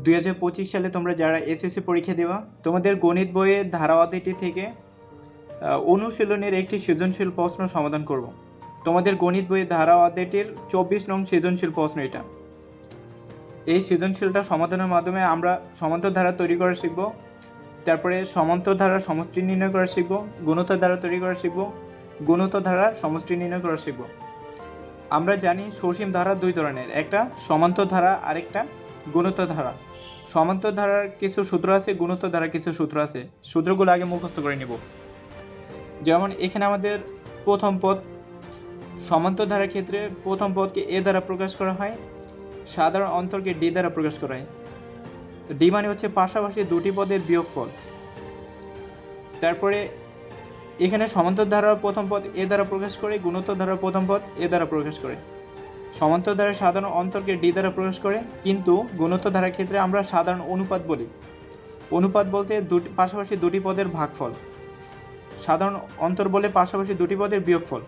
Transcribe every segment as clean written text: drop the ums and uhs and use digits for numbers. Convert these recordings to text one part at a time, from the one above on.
2025 সালে তোমরা যারা এসএসসি পরীক্ষা দেবা তোমাদের গণিত বইয়ের ধারা অধ্যায়টি থেকে অনুশীলনের একটি সৃজনশীল প্রশ্ন সমাধান করব। তোমাদের গণিত বইয়ের ধারা অধ্যায়টির 24 নং সৃজনশীল প্রশ্ন এটা। এই সৃজনশীলটা সমাধানের মাধ্যমে আমরা সমান্তর ধারা তৈরি করা শিখব, তারপরে সমান্তর ধারার সমষ্টি নির্ণয় করা শিখব, গুণোত্তর ধারা তৈরি করা শিখব, গুণোত্তর ধারার সমষ্টি নির্ণয় করা শিখব। আমরা জানি সসীম ধারা দুই ধরনের, একটা সমান্তর ধারা আরেকটা গুণোত্তর ধারা। সমান্তর ধারার কিছু সূত্র আছে, গুণোত্তর ধারার কিছু সূত্র আছে। সূত্রগুলো আগে মুখস্থ করে নিব। যেমন এখানে আমাদের প্রথম পদ, সমান্তর ধারার ক্ষেত্রে প্রথম পদকে এ দ্বারা প্রকাশ করা হয়, সাধারণ অন্তরকে ডি দ্বারা প্রকাশ করা হয়। ডি মানে হচ্ছে পাশাপাশি দুটি পদের বিয়োগফল। তারপরে এখানে সমান্তর ধারার প্রথম পদ এ দ্বারা প্রকাশ করে, গুণোত্তর ধারার প্রথম পদ এ দ্বারা প্রকাশ করে। সমান্তর ধারার সাধারণ অন্তরকে ডি দ্বারা প্রকাশ করে, কিন্তু গুণোত্তর ধারার ক্ষেত্রে আমরা সাধারণ অনুপাত বলি। অনুপাত বলতে পাশাপাশি দুটি পদের ভাগফল, সাধারণ অন্তর বলে পাশাপাশি দুটি পদের বিয়োগফল।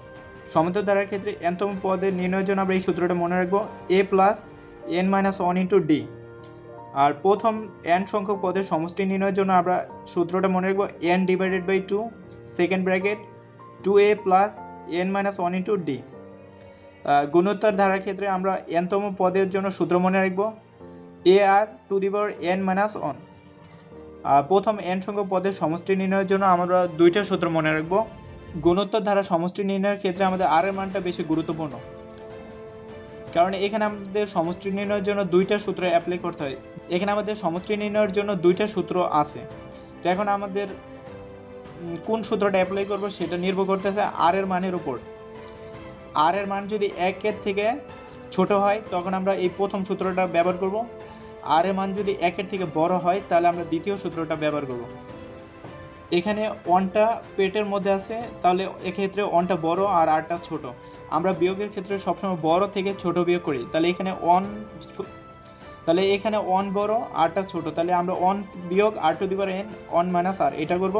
সমান্তর ধারার ক্ষেত্রে এনতম পদের নির্ণয়ের জন্য আমরা এই সূত্রটা মনে রাখবো, a plus n minus one into d. আর প্রথম এন সংখ্যক পদের সমষ্টি নির্ণয়ের জন্য আমরা সূত্রটা মনে রাখবো, n divided by 2 second bracket 2a plus n minus one into d. গুণোত্তর ধারার ক্ষেত্রে আমরা এনতম পদের জন্য সূত্র মনে রাখবো, a r to the power n minus one. প্রথম এন সংখ্যক পদের সমষ্টি নির্ণয়ের জন্য আমরা দুইটা সূত্র মনে রাখবো। গুণোত্তর ধারা সমষ্টি নির্ণয়ের ক্ষেত্রে আমাদের আর এর মানটা বেশি গুরুত্বপূর্ণ, কারণ এখানে আমাদের সমষ্টি নির্ণয়ের জন্য দুইটা সূত্র অ্যাপ্লাই করতে হয়। এখানে আমাদের সমষ্টি নির্ণয়ের জন্য দুইটা সূত্র আছে। তো এখন আমাদের কোন সূত্রটা অ্যাপ্লাই করবো সেটা নির্ভর করতেছে আর এর মানের উপর। আর এর মান যদি 1-এর থেকে ছোট হয় তখন আমরা এই প্রথম সূত্রটা ব্যবহার করব। আর এর মান যদি 1-এর থেকে বড় হয় তাহলে আমরা দ্বিতীয় সূত্রটা ব্যবহার করব। এখানে ওয়ানটা পেটের মধ্যে আছে, তাহলে এক্ষেত্রে ওয়ানটা বড় আর আরটা ছোট। আমরা বিয়োগের ক্ষেত্রে সবসময় বড় থেকে ছোট বিয়োগ করি, তাহলে এখানে ওয়ান বড় আরটা ছোট, তাহলে আমরা ওয়ান বিয়োগ r to the power n one minus r এটা করব।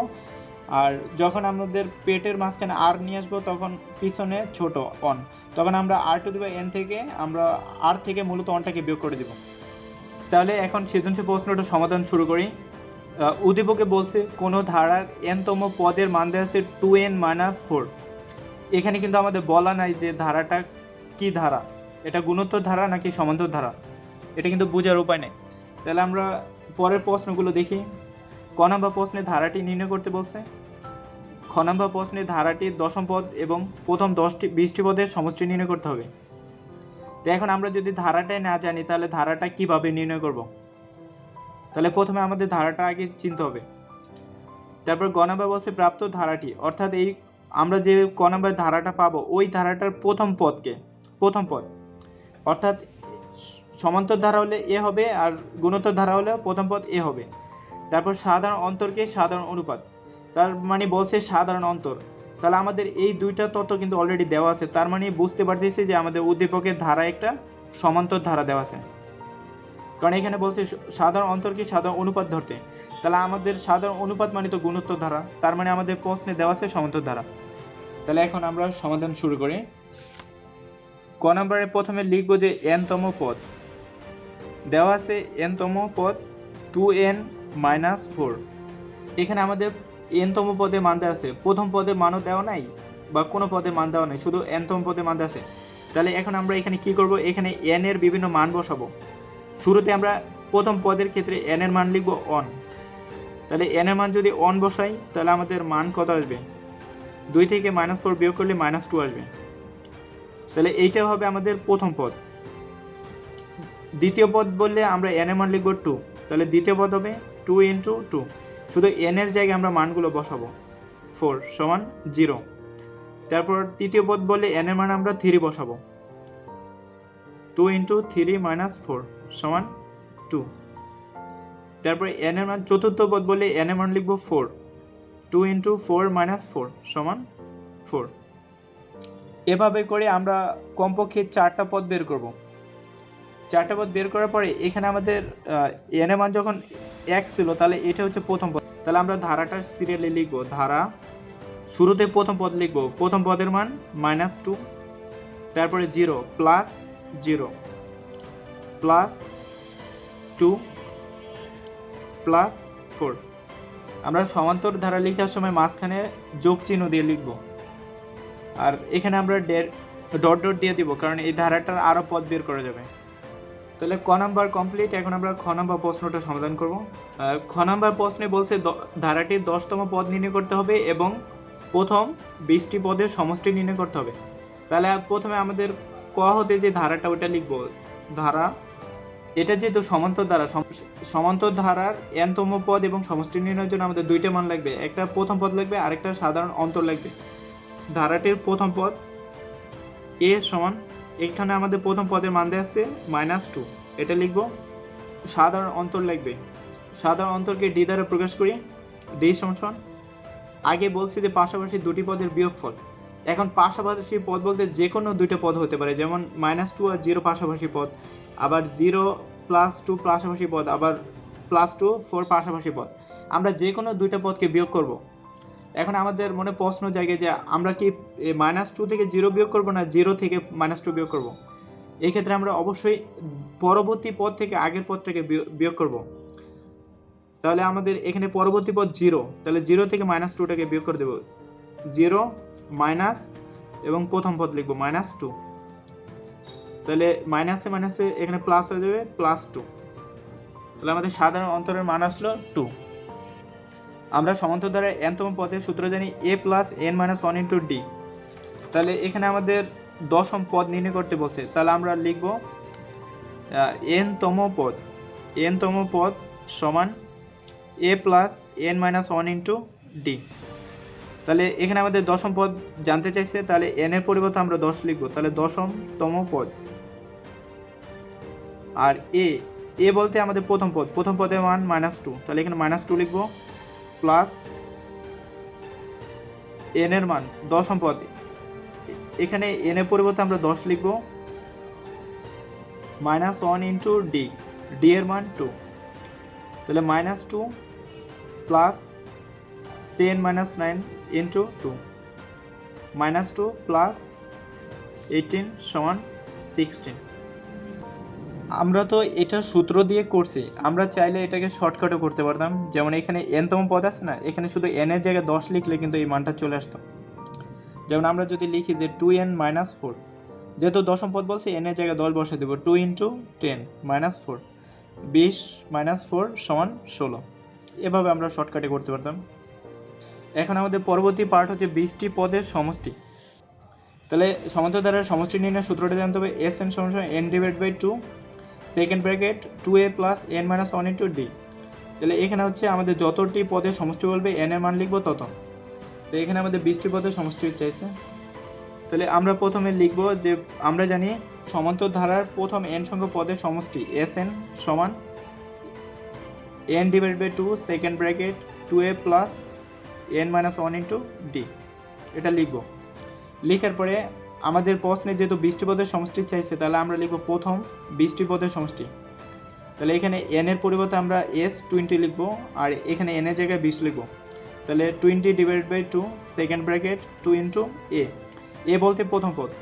আর যখন আমাদের পেটের মাঝখানে আর নিয়ে আসবো তখন পিছনে ছোট ওয়ান, তখন আমরা আর টু দি পাওয়ার এন থেকে আমরা আর থেকে মূলত ওয়ানটাকে বিয়োগ করে দেব। তাহলে এখন সৃজনশীল প্রশ্নটা সমাধান শুরু করি। উদ্দীপকে বলছে কোনো ধারার এনতম পদের মান দেওয়া আছে 2n - 4। এখানে কিন্তু আমাদের বলা নাই যে ধারাটা কি ধারা, এটা গুণোত্তর ধারা নাকি সমান্তর ধারা, এটা কিন্তু বোঝার উপায় নেই। তাহলে আমরা পরের প্রশ্নগুলো দেখি। ক নম্বর প্রশ্নে ধারাটি নির্ণয় করতে বলছে। খ নম্বর প্রশ্নে ধারাটির দশম পদ এবং প্রথম 20টি পদের সমষ্টি নির্ণয় করতে হবে। তো এখন আমরা যদি ধারাটাই না জানি তাহলে ধারাটা কিভাবে নির্ণয় করব? তাহলে প্রথমে আমাদের ধারাটা আগে চিনতে হবে। তারপর গ নম্বর বলছে প্রাপ্ত ধারাটি, অর্থাৎ এই আমরা যে ক নম্বর ধারাটা পাবো ওই ধারাটার প্রথম পদ, অর্থাৎ সমান্তর ধারা হলে এ হবে আর গুণোত্তর ধারা হলে প্রথম পদ এ হবে। তারপর সাধারণ অন্তরকে সাধারণ অনুপাত, তার মানে বলছে সাধারণ অন্তর। তাহলে আমাদের এই দুইটা তথ্য কিন্তু অলরেডি দেওয়া আছে, তার মানে বুঝতে পারতেছি যে আমাদের উদ্দীপকের ধারা একটা সমান্তর ধারা দেওয়া আছে, কারণ এখানে বলছে সাধারণ অন্তরকে সাধারণ অনুপাত ধরতে। তাহলে আমাদের সাধারণ অনুপাত মানে তো গুণোত্তর ধারা, তার মানে আমাদের প্রশ্নে দেওয়া আছে সমান্তর ধারা। তাহলে এখন আমরা সমাধান শুরু করি। ক নম্বরে প্রথমে লিখবো যে এনতম পদ দেওয়া আছে, এনতম পদ 2n - 4। এখানে আমাদের এনতম পদে মান দেওয়া আছে, প্রথম পদের মানও দেওয়া নাই বা কোনো পদের মান দেওয়া নাই, শুধু এনতম পদে মান দেওয়া আছে। তাহলে এখন আমরা এখানে কি করব, এখানে এন এর বিভিন্ন মান বসাবো। শুরুতে আমরা প্রথম পদের ক্ষেত্রে এন এর মান লিখবো 1। তাহলে এন এর মান যদি 1 বসাই তাহলে আমাদের মান কত আসবে, 2 থেকে -4 বিয়োগ করলে -2 আসবে। তাহলে এইটা হবে আমাদের প্রথম পদ। দ্বিতীয় পদ বললে আমরা এন এর মান লিখবো 2, তাহলে দ্বিতীয় পদ হবে 2 × 2, শুধু এন এর জায়গায় আমরা মানগুলো বসাবো, 4 = 0। তারপর তৃতীয় পদ বললে এন এর মান আমরা 3 বসাবো, 2 × 3 - 4 = 2। তারপরে এন এর মান চতুর্থ পদ বললে এন এর মান লিখবো 4, 2 × 4 - 4 = 4। এভাবে করে আমরা কমপক্ষে 4টা পদ বের করব। 4টা পদ বের করার পরে এখানে আমাদের এন এর মান যখন 1 ছিল তাহলে এটা হচ্ছে প্রথম পদ। তাহলে আমরা ধারাটার সিরিয়ালে লিখবো, ধারা শুরুতে প্রথম পদ লিখবো, প্রথম পদের মান -2, তারপরে 0 + 0 + 2 প্লাস 4। আমরা সমান্তর ধারা লেখার সময় মাঝখানে যোগ চিহ্ন দিয়ে লিখব, আর এখানে আমরা ডট ডট দিয়ে দিব, কারণ এই ধারাটার আরও পদ বের করা যাবে। তাহলে ক নাম্বার কমপ্লিট। এখন আমরা খ নাম্বার প্রশ্নটা সমাধান করব। খ নাম্বার প্রশ্নে বলছে ধারাটির 10তম পদ নির্ণয় করতে হবে এবং প্রথম 20টি পদের সমষ্টি নির্ণয় করতে হবে। তাহলে প্রথমে আমাদের ক হতে যে ধারাটা ওটা লিখব। ধারা এটা যেহেতু সমান্তর ধারা, সমান্তর ধারার nতম পদ এবং সমষ্টি নির্ণয়ের জন্য আমাদের দুইটা মান লাগবে, একটা প্রথম পদ লাগবে, আরেকটা সাধারণ অন্তর লাগবে। ধারাটির প্রথম পদ a সমান, এখানে আমাদের প্রথম পদের মান দেওয়া আছে -2, এটা লিখব। সাধারণ অন্তর লাগবে, সাধারণ অন্তরকে d দ্বারা প্রকাশ করি। d সমান, আগে বলছি যে পাশাপাশি দুটি পদের বিয়োগফল। এখন পাশাপাশি পদ বলতে যে কোনো দুইটা পদ হতে পারে, যেমন -2 আর 0 পাশাপাশি পদ, আবার 0 + 2 পাশাপাশি পদ, আবার +2 4 পাশাপাশি পদ। আমরা যে কোনো দুইটা পদকে বিয়োগ করব। এখন আমাদের মনে প্রশ্ন জাগে যে আমরা কি -2 থেকে 0 বিয়োগ করব না 0 থেকে -2 বিয়োগ করব। এই ক্ষেত্রে আমরা অবশ্যই পরবর্তী পদ থেকে আগের পদটাকে বিয়োগ করব। তাহলে আমাদের এখানে পরবর্তী পদ 0, তাহলে 0 থেকে -2টাকে বিয়োগ করে দেব। 0 মাইনাস এবং প্রথম পদ লিখব -2, তাহলে মাইনাসে মাইনাসে এখানে প্লাস হয়ে যাবে +2। তাহলে আমাদের সাধারণ অন্তরের মান আসলো 2। আমরা সমান্তর ধারার nতম পদের সূত্র জানি a + n - 1 × d। তাহলে এখানে আমাদের 10ম পদ নির্ণয় করতে বলছে, তাহলে আমরা লিখব nতম পদ সমান a + n - 1 × d। তাহলে এখানে আমাদের 10ম পদ জানতে চাইছে, তাহলে n এর পরিবর্তে আমরা 10 লিখব, তাহলে 10তম পদ। আর a বলতে আমাদের প্রথম পদের মান -2, তাহলে এখানে -2 লিখব, প্লাস n এর মান 10ম পদ, এখানে n এর পরিবর্তে আমরা 10 লিখব, -1 × d, d এর মান 2, তাহলে -2 প্লাস 10 - 9 × 2, -2 প্লাস 18 সমান 16। আমরা তো এটা সূত্র দিয়ে করছি, আমরা চাইলে এটাকে শর্টকাটও করতে পারতাম। যেমন এখানে nতম পদ আছে না, এখানে শুধু n এর জায়গায় 10 লিখলে কিন্তু এই মানটা চলে আসতো। যেমন আমরা যদি লিখি যে 2n - 4, যেহেতু 10ম পদ বলছে n এর জায়গায় 10 বসে দেব, 2 × 10 - 4, 20 - 4 সমান 16। এভাবে আমরা শর্টকাটে করতে পারতাম। এখন আমাদের পরবর্তী পার্ট হচ্ছে 20টি পদের সমষ্টি। তাহলে সমান্তর ধারার সমষ্টি নির্ণয়ের সূত্রটা জানতে হবে। Sn = n/2, second bracket 2a + n - 1 × d। তাহলে এখানে হচ্ছে আমাদের যতটি পদের সমষ্টি বলবে n এর মান লিখব তত। তো এখানে আমাদের 20টি পদের সমষ্টি চাইছে। তাহলে আমরা প্রথমে লিখব যে আমরা জানি সমান্তর ধারার প্রথম n সংখ্যক পদের সমষ্টি Sn সমান n/2, second bracket 2a + n - 1 × d। এটা লিখব। লেখার পরে আমাদের প্রশ্নে যেহেতু 20টি পদের সমষ্টি চাইছে, তাহলে আমরা লিখব প্রথম 20টি পদের সমষ্টি। তাহলে এখানে n এর পরিবর্তে আমরা s20 লিখব, আর এখানে n এর জায়গায় 20 লিখব। তাহলে 20/2, সেকেন্ড ব্র্যাকেট 2 × a বলতে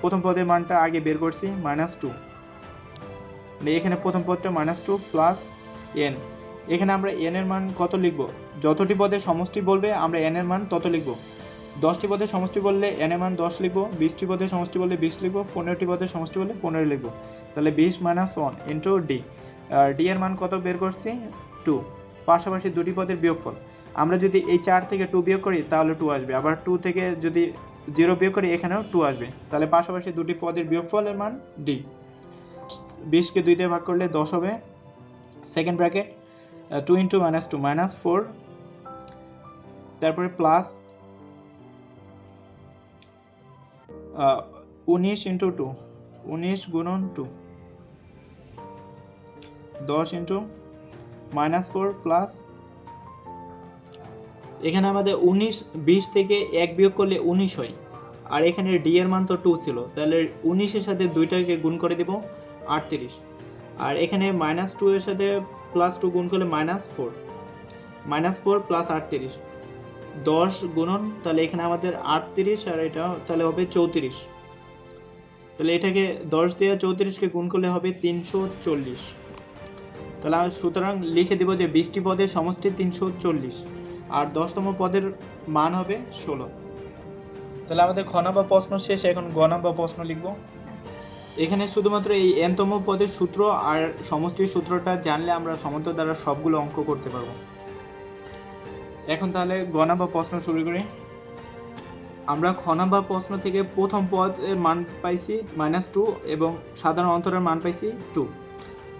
প্রথম পদের মানটা আগে বের করছি -2, এখানে প্রথম পদটা -2 প্লাস n। এখানে আমরা n এর মান কত লিখব, যতটি পদের সমষ্টি বলবে আমরা n এর মান তত লিখব। 10টি পদের সমষ্টি বললে n এর মান 10 লিখব, 20টি পদের সমষ্টি বললে 20 লিখব, 15টি পদের সমষ্টি বললে 15 লিখব। তাহলে 20 - 1 × d। d এর মান কত বের করছি 2, পাশাপাশি দুটি পদের বিয়োগফল। আমরা যদি এই 4 থেকে 2 বিয়োগ করি তাহলে 2 আসবে, আবার 2 থেকে যদি 0 বিয়োগ করি এখানেও 2 আসবে। তাহলে পাশাপাশি দুটি পদের বিয়োগফলের মান d। 20কে 2 দিয়ে ভাগ করলে 10 হবে, সেকেন্ড ব্র্যাকেট 2 × -2 -4, তারপরে প্লাস 19 × 2, 19 × 2, 10 × -4 প্লাস, এখানে আমাদের 20 থেকে 1 বিয়োগ করলে 19 হয়, আর এখানে d এর মান তো 2 ছিল, তাহলে 19-এর সাথে 2টাকে গুণ করে দেব 38, আর এখানে -2 এর সাথে +2 গুণ করলে -4, -4 প্লাস 38, 10 গুণন, তাহলে এখানে আমাদের 38 আর এটা তাহলে হবে 34। তাহলে এটাকে 10 দিয়ে 34কে গুণ করলে হবে 340। তাহলে আমরা সুতরাং লিখে দেব যে 20টি পদের সমষ্টি 340 আর 10তম পদের মান হবে 16। তাহলে আমাদের খ নম্বর প্রশ্ন শেষ, এখন গ নম্বর প্রশ্ন লিখব। এখানে শুধুমাত্র এই nতম পদের সূত্র আর সমষ্টির সূত্রটা জানলে আমরা সমান্তর দ্বারা সবগুলো অঙ্ক করতে পারবো। এখন তাহলে গ নম্বর প্রশ্ন শুরু করি। আমরা খ নম্বর প্রশ্ন থেকে প্রথম পদের মান পাইছি -2 এবং সাধারণ অন্তরের মান পাইছি 2।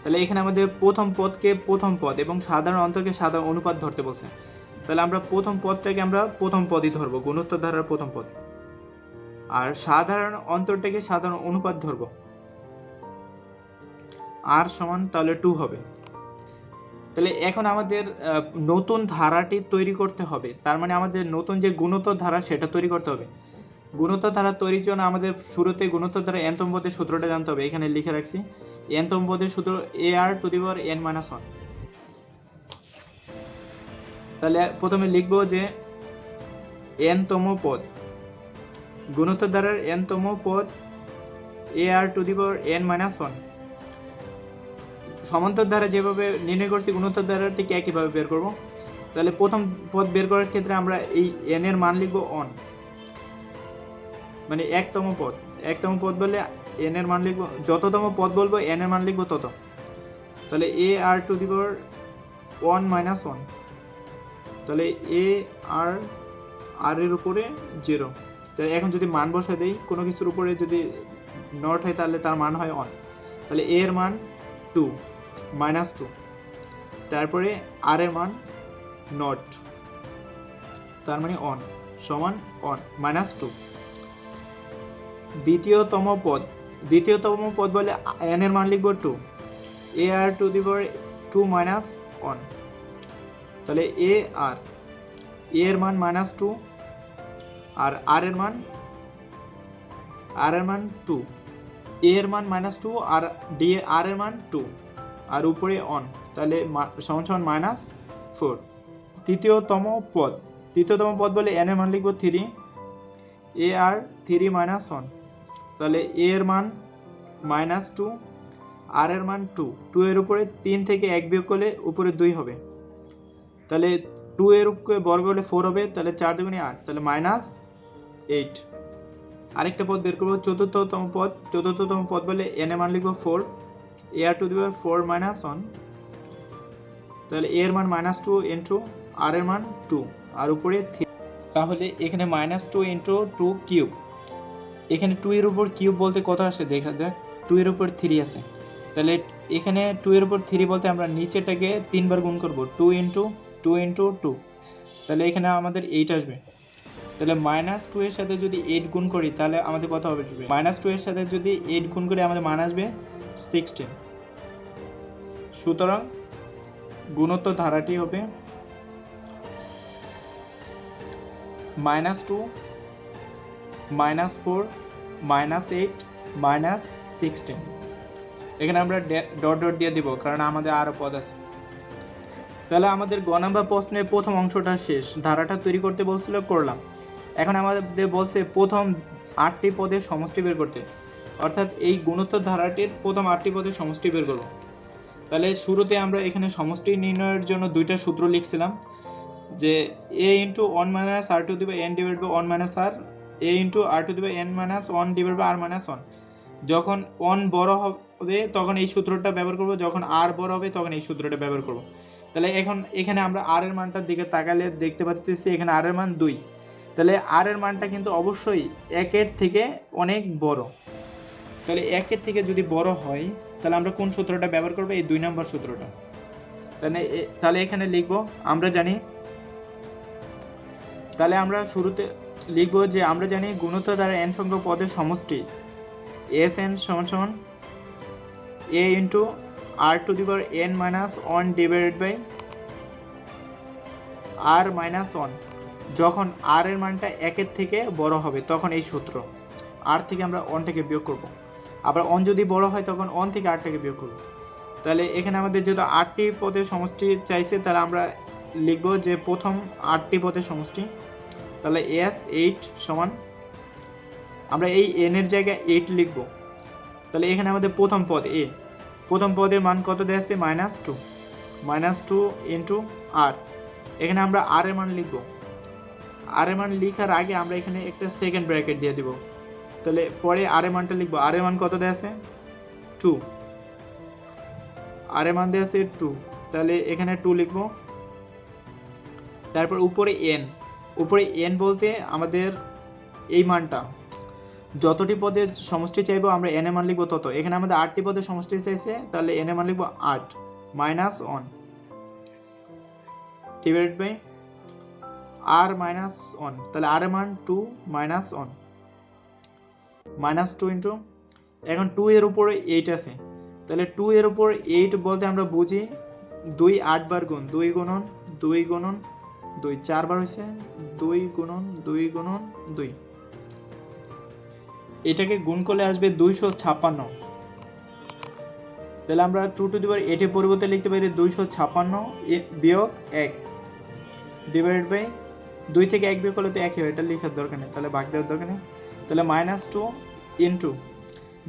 তাহলে এখানে আমাদের প্রথম পদকে প্রথম পদ এবং সাধারণ অন্তরকে সাধারণ অনুপাত ধরতে বলছে। তাহলে আমরা প্রথম পদটাকে আমরা প্রথম পদই ধরবো, গুণোত্তর ধারার প্রথম পদ, আর সাধারণ অন্তরটাকে সাধারণ অনুপাত ধরবো। আর সমান তাহলে 2 হবে। তাহলে এখন আমাদের নতুন ধারাটি তৈরি করতে হবে, তার মানে আমাদের নতুন যে গুণোত্তর ধারা সেটা তৈরি করতে হবে। গুণোত্তর ধারা তৈরির জন্য আমাদের শুরুতে গুণোত্তর ধারা nতম পদের সূত্রটা জানতে হবে। এখানে লিখে রাখছি nতম পদের সূত্র ar⁻n-1। তাহলে প্রথমে লিখবো যে nতম পদ, গুণোত্তর ধারার nতম পদ ar⁻n-1। সমান্তর ধারা যেভাবে নির্ণয় করছি গুণোত্তর ধারা ঠিক একইভাবে বের করব। তাহলে প্রথম পদ বের করার ক্ষেত্রে আমরা এই n এর মান লিখব 1, মানে একতম পদ। একতম পদ বললে n এর মান লিখব, যততম পদ বলবো n এর মান লিখব তত। তাহলে ar⁻1-1, তাহলে আর এর উপরে 0। তাহলে এখন যদি মান বসাই দেই, কোনো কিছুর উপরে যদি নট হয় তাহলে তার মান হয় 1। তাহলে a এর মান 2, -2, তারপরে আর এর মান নট, তার মানে 1 সমান 1 -2। দ্বিতীয়তম পদ বলে n এর মান লিখব 2, ar⁻2-1। তাহলে a এর মান -2 আর আর এর মান 2, a এর মান -2 আর আর এর মান 2 আর উপরে 1, তাহলে সমান -4। তৃতীয়তম পদ বলে n এর মান লিখব 3, ar3-1। তাহলে a এর মান -2, আর এর মান 2 এর উপরে 3 থেকে 1 বিয়োগ করলে উপরে 2 হবে। তাহলে 2 এর উপরে বর্গ হলে 4 হবে, তাহলে 4 দুগুণে 8, তাহলে -8। আরেকটা পদ বের করবো, চতুর্থতম পদ বলে n এর মান লিখব 4, ar⁻4-1। তাহলে a এর মান -2 ইন্টু আর এর মান 2 আর উপরে 3। তাহলে এখানে -2 ইন্টু 2 কিউব, এখানে 2 এর উপর কিউব বলতে কত আসে দেখা যাক। 2 এর উপর 3 আছে, তাহলে এখানে 2 এর উপর 3 বলতে আমরা নিচেটাকে 3 বার গুণ করব, 2 ইন্টু 2, তাহলে এখানে আমাদের 8 আসবে। তাহলে -2 এর সাথে যদি 8 গুণ করি তাহলে আমাদের কত হবে? -2 এর সাথে যদি 8 গুণ করি আমাদের মান আসবে 16। সুতরাং গুণোত্তর ধারাটি হবে -2, -4, -8, -16। এখানে আমরা ডট দিয়ে দিব কারণ আমাদের আরও পদ আছে। তাহলে আমাদের গ নাম্বার প্রশ্নের প্রথম অংশটা শেষ, ধারাটা তৈরি করতে বলছিল, করলাম। এখন আমাদের বলছে প্রথম 8টি পদের সমষ্টি বের করতে, অর্থাৎ এই গুণোত্তর ধারাটির প্রথম 8টি পদের সমষ্টি বের করব। তাহলে শুরুতে আমরা এখানে সমষ্টি নির্ণয়ের জন্য দুইটা সূত্র লিখছিলাম, যে a*r⁻n/1 a*r⁻n-1/r-1। যখন 1 বড় হবে তখন এই সূত্রটা ব্যবহার করব, যখন r বড় হবে তখন এই সূত্রটা ব্যবহার করব। তাহলে এখন এখানে আমরা r এর মানটার দিকে তাকালে দেখতে পাচ্ছি এখানে r এর মান 2, তাহলে r এর মানটা কিন্তু অবশ্যই 1 এর থেকে অনেক বড়। তাহলে 1 এর থেকে যদি বড় হয় তাহলে আমরা কোন সূত্রটা ব্যবহার করব? এই 2 নম্বর সূত্রটা। তাহলে এখানে লিখব, আমরা জানি, তাহলে আমরা শুরুতে লিখব যে আমরা জানি গুণোত্তর দ্বারা n সংখ্যক পদের সমষ্টি Sn = a * r⁻n-1 r-1। যখন r এর মানটা 1 এর থেকে বড় হবে তখন এই সূত্র, r থেকে আমরা 1 থেকে বিয়োগ করব। আবার 1 যদি বড় হয় তখন 1 থেকে r থেকে বিয়োগ করব। তাহলে এখানে আমাদের যেহেতু 8টি পদের সমষ্টি চাইছে, তাহলে আমরা লিখব যে প্রথম 8টি পদের সমষ্টি। তাহলে S8 সমান, আমরা এই n এর জায়গায় 8 লিখব। তাহলে এখানে আমাদের প্রথম পদ প্রথম পদের মান কত দেওয়া আছে? -2। -2 ইন্টু আর। এখানে আমরা আর এর মান লিখব। আর এর মান লিখার আগে আমরা এখানে একটা সেকেন্ড ব্র্যাকেট দিয়ে দিব। তাহলে পরে আর এর মানটা লিখব। আর এর মান কত দেওয়া আছে? 2। আর এর মান দেওয়া আছে 2, তাহলে এখানে 2 লিখব। তারপর উপরে n বলতে আমাদের এই মানটা যতটি পদের সমষ্টি চাইবো আমরা n এর মান লিখব তত। এখানে আমাদের 8টি পদের সমষ্টি চাইছে, তাহলে n এর মান লিখব 8 minus 1 divided by r minus 1, তাহলে r এর মান 2 মাইনাস 1 -2 ইন্টু, এখন 2 এর উপরে 8 আছে, তাহলে 2 এর উপর 8 বলতে আমরা বুঝি 2 8 বার গুণ, 2 গুণন 2 গুণন 2 4 বার হয়েছে, 2 গুণন 2 গুণন 2, এটাকে গুণ করলে আসবে 256। তাহলে আমরা 2 টু দি পাওয়ার 8 এর পরিবর্তে লিখতে পারি 256 বিয়োগ 1 ডিভাইডেড বাই 2 থেকে 1 বিয়োগ করলে তো 1 হয়, এটা লেখার দরকার নেই, তাহলে ভাগ দেওয়ার দরকার নেই। তাহলে -2 ইন্টু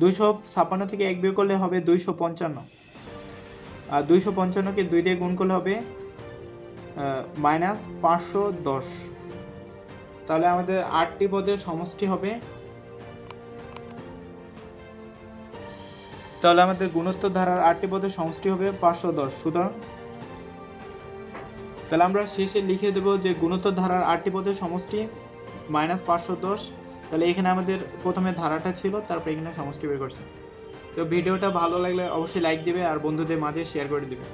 256 থেকে 1 বিয়োগ করলে হবে 255, আর 255কে 2 দিয়ে গুণ করলে হবে -510। তাহলে আমাদের 8টি পদের সমষ্টি হবে, তাহলে আমাদের গুণোত্তর ধারার 8টি পদের সমষ্টি হবে 510। সুতরাং তাহলে আমরা শেষে লিখে দেব যে গুণোত্তর ধারার 8টি পদের সমষ্টি -510। তাহলে এখানে আমাদের প্রথমে ধারাটা ছিল, তারপর এখানে সমষ্টি বের করছে। তো ভিডিওটা ভালো লাগলে অবশ্যই লাইক দিবে আর বন্ধুদের মাঝে শেয়ার করে দিবে।